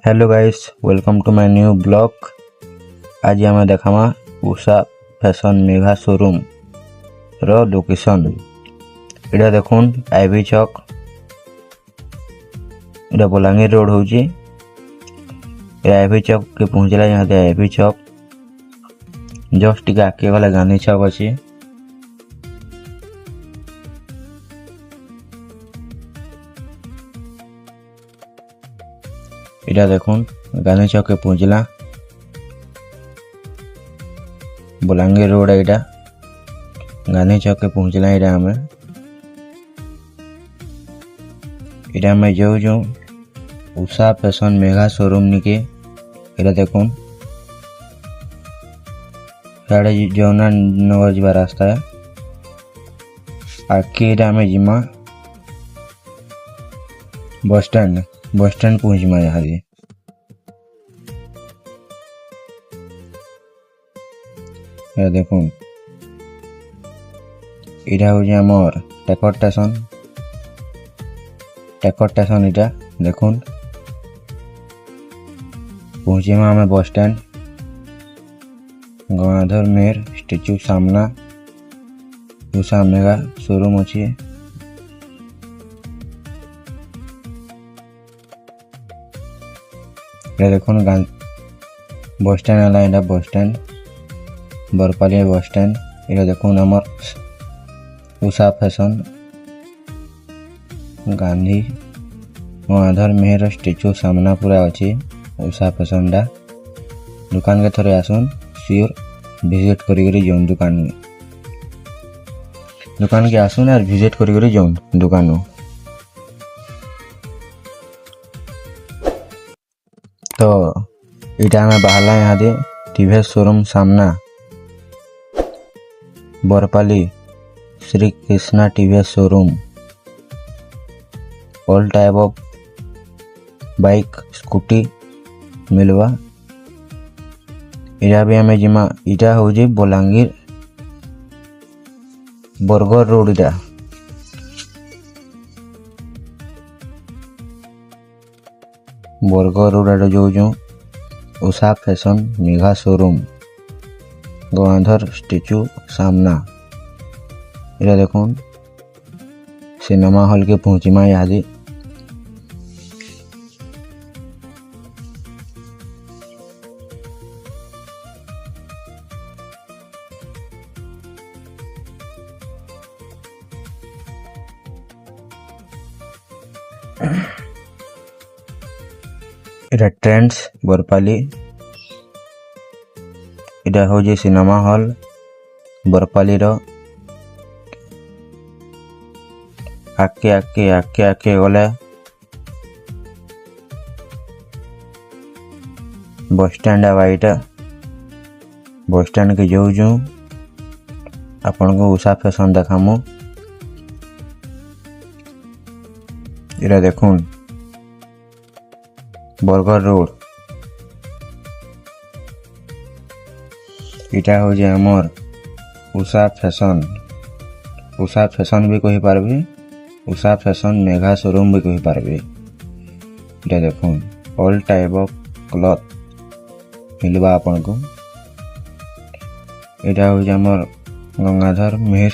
Hello guys, welcome to my new blog. आज आम देखामा उषा फैशन मेगा शोरूम रो लोकेशन। इटा देखुन आईवी चौक, इटा बलांगीर रोड होची। आईवी चौक के पहुंचला यहाँ से आईवी चौक जस्ट टिके आगे वाला गांधी चौक अच्छी। इटा देखुन गांधी चौक के पहुंचला बलांगीर रोड है। इटा गांधी चौक के पहुंचला। इटा में जो उषा फैशन मेगा शोरूम निके इटा देखुन साढ़े जमुना नगर जा रास्ता है। आगे इटा में जिमा बस स्टैंड पहुंचमा यहाँ से। देखुन इटा हूँ आमर टेकर स्टेशन। इटा देखुन पहुंचीमा आम बस स्टैंड गंगाधर मेहर स्टेच्यू सामना उषा मेगा शोरूम अच्छी। देखुन बस स्टैंड है। Bus stand Barpali bus stand. इटा देखुन आमर उषा फैशन गांधी गंगाधर मेहर स्टेच्यू सामना पूरा अच्छी। उषा फैशन डा दुकान के थोड़े आसुन सियोर विजिट करी जाऊन दुकान के आसुन और विजिट करी जाऊन दुकान। तो इटा में बाहला यहाँ दे टीवीएस शोरूम सामना Barpali Shri Krishna TVS showroom. All type of bike scooty मिलवा। इटा भी हमें जिमा इटा हो जी बलांगीर बरगढ़ रोड। इटा बरगढ़ रोड जो Usha fashion mega showroom Gangadhar statue सामना। इटा देखुन सिनेमा हॉल के पहुंचीमा यहाँ से। इटा ट्रेंड्स बरपाली। इटा हो जी सिनेमा हॉल बरपाली रो आके गले बस स्टैंड है। इटा बस स्टैंड के जो आपन को उषा फैशन देखामु। इटा देखुन बरगढ़ रोड। इटा हो जे आमर उषा फैशन भी कही पारबे, उषा फैशन मेगा शोरूम भी कही पारबे। इटा देखुन ऑल टाइप ऑफ क्लॉथ मिलवा आपन को। इटा हो जे आमर गंगाधर मेहर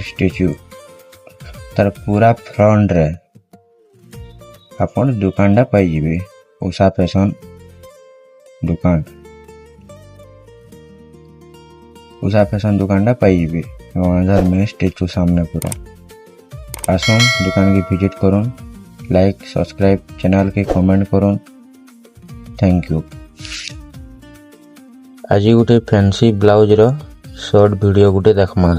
स्टेच्यू तार पूरा फ्रंट रे आपन दुकान पाई जीवे। उषा फैशन दुकान पाई जीवे गंगाधर में स्टेच्यू सामने पूरा। आसन दुकान के विजिट करूँ, लाइक सब्सक्राइब चैनल के कमेंट करूँ। Thank you. आज गोटे फैंसी ब्लाउज रो शॉर्ट वीडियो गोटे देखमा।